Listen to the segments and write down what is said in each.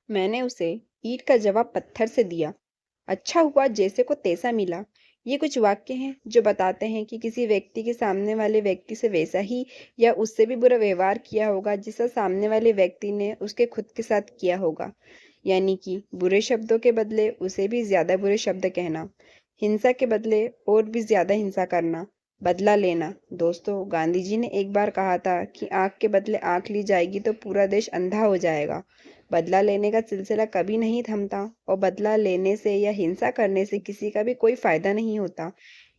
मैंने उसे ईंट का जवाब पत्थर से दिया। अच्छा हुआ जैसे को तैसा मिला। ये कुछ वाक्य हैं जो बताते हैं कि किसी व्यक्ति के सामने वाले व्यक्ति से वैसा ही या उससे भी बुरा व्यवहार किया होगा जिसका सामने वाले व्यक्ति ने उसके खुद के साथ किया होगा। यानी कि बुरे शब्दों के बदले उसे भी ज्यादा बुरे शब्द कहना, हिंसा के बदले और भी ज्यादा हिंसा करना, बदला लेना। दोस्तों, गांधी जी ने एक बार कहा था कि आंख के बदले आंख ली जाएगी तो पूरा देश अंधा हो जाएगा। बदला लेने का सिलसिला कभी नहीं थमता और बदला लेने से या हिंसा करने से किसी का भी कोई फायदा नहीं होता।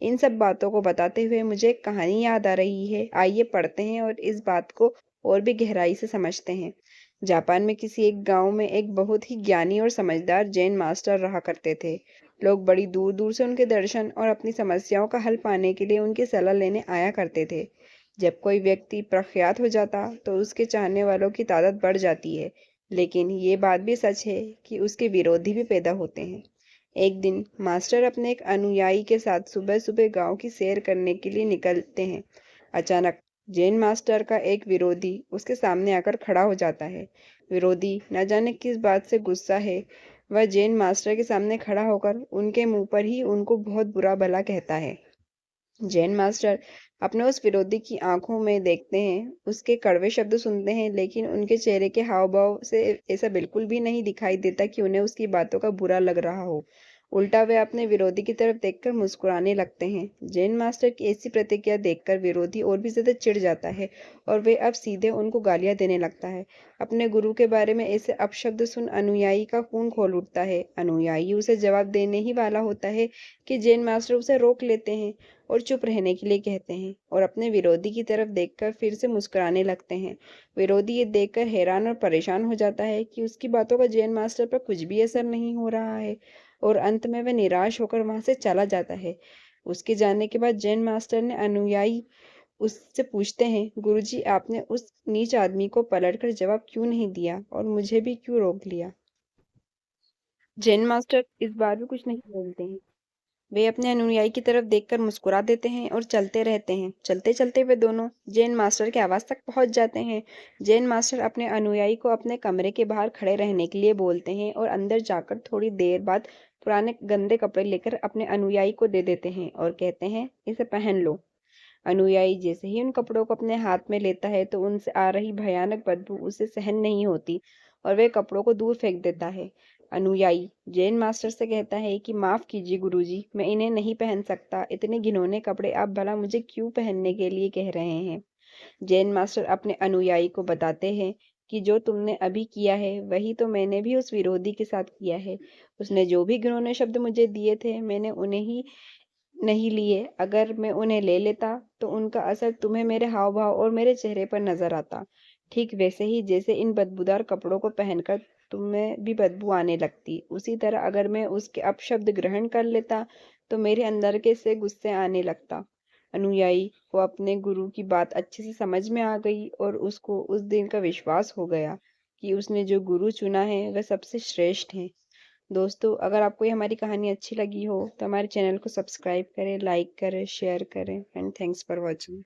इन सब बातों को बताते हुए मुझे एक कहानी याद आ रही है। आइए पढ़ते हैं और इस बात को और भी गहराई से समझते हैं। जापान में किसी एक गांव में एक बहुत ही ज्ञानी और समझदार जैन मास्टर रहा करते थे। लोग बड़ी दूर दूर से उनके दर्शन और अपनी समस्याओं का हल पाने के लिए उनकी सलाह लेने आया करते थे। जब कोई व्यक्ति प्रख्यात हो जाता तो उसके चाहने वालों की तादाद बढ़ जाती है, लेकिन ये बात भी सच है कि उसके विरोधी भी पैदा होते हैं। एक दिन मास्टर अपने एक अनुयायी के साथ सुबह सुबह गांव की सैर करने के लिए निकलते हैं। अचानक जैन मास्टर का एक विरोधी उसके सामने आकर खड़ा हो जाता है। विरोधी न जाने किस बात से गुस्सा है, वह जैन मास्टर के सामने खड़ा होकर उनके मुंह पर ही उनको बहुत बुरा भला कहता है। जैन मास्टर अपने उस विरोधी की आंखों में देखते हैं, उसके कड़वे शब्द सुनते हैं, लेकिन उनके चेहरे के हाव भाव से ऐसा बिल्कुल भी नहीं दिखाई देता कि उन्हें उसकी बातों का बुरा लग रहा हो। उल्टा वे अपने विरोधी की तरफ देखकर मुस्कुराने लगते हैं। जैन मास्टर की ऐसी प्रतिक्रिया देखकर विरोधी और भी ज्यादा चिढ़ जाता है और वे अब सीधे उनको गालियां देने लगता है। अपने गुरु के बारे में ऐसे अपशब्द सुन अनुयायी का खून खौल उठता है। अनुयायी उसे जवाब देने ही वाला होता है कि जैन मास्टर उसे रोक लेते हैं और चुप रहने के लिए कहते हैं और अपने विरोधी की तरफ देखकर फिर से मुस्कुराने लगते हैं। विरोधी ये देखकर हैरान और परेशान हो जाता है कि उसकी बातों का जैन मास्टर पर कुछ भी असर नहीं हो रहा है और अंत में वह निराश होकर वहां से चला जाता है। उसके जाने के बाद जैन मास्टर ने अनुयायी उससे पूछते हैं, गुरुजी आपने उस नीच आदमी को पलटकर जवाब क्यों नहीं दिया और मुझे भी क्यों रोक लिया? जैन मास्टर इस बार भी कुछ नहीं बोलते हैं। वे अपने अनुयायी की तरफ देखकर मुस्कुरा देते हैं और चलते रहते हैं। चलते चलते वे दोनों जैन मास्टर के आवास तक पहुंच जाते हैं। जैन मास्टर अपने अनुयायी को अपने कमरे के बाहर खड़े रहने के लिए बोलते हैं और अंदर जाकर थोड़ी देर बाद पुराने गंदे कपड़े लेकर अपने अनुयायी को दे देते हैं और कहते हैं, इसे पहन लो। अनुयायी जैसे ही उन कपड़ों को अपने हाथ में लेता है तो उनसे आ रही भयानक बदबू उसे सहन नहीं होती और वह कपड़ों को दूर फेंक देता है। अनुयायी जैन मास्टर से कहता है कि माफ कीजिए गुरुजी, मैं इन्हें नहीं पहन सकता। इतने घिनौने कपड़े आप भला मुझे क्यों पहनने के लिए कह रहे हैं? जैन मास्टर अपने अनुयायी को बताते हैं कि जो तुमने अभी किया है वही तो मैंने भी उस विरोधी के साथ किया है। उसने जो भी घिनौने शब्द मुझे दिए थे मैंने उन्हें ही नहीं लिए। अगर मैं उन्हें ले लेता तो उनका असर तुम्हें मेरे हाव भाव और मेरे चेहरे पर नजर आता, ठीक वैसे ही जैसे इन बदबूदार कपड़ों को पहनकर तुम्हें भी बदबू आने लगती। उसी तरह अगर मैं उसके अपशब्द ग्रहण कर लेता तो मेरे अंदर के से गुस्से आने लगता। अनुयायी को अपने गुरु की बात अच्छे से समझ में आ गई और उसको उस दिन का विश्वास हो गया कि उसने जो गुरु चुना है वह सबसे श्रेष्ठ है। दोस्तों, अगर आपको ये हमारी कहानी अच्छी लगी हो तो हमारे चैनल को सब्सक्राइब करें, लाइक करें, शेयर करें एंड थैंक्स फॉर वॉचिंग।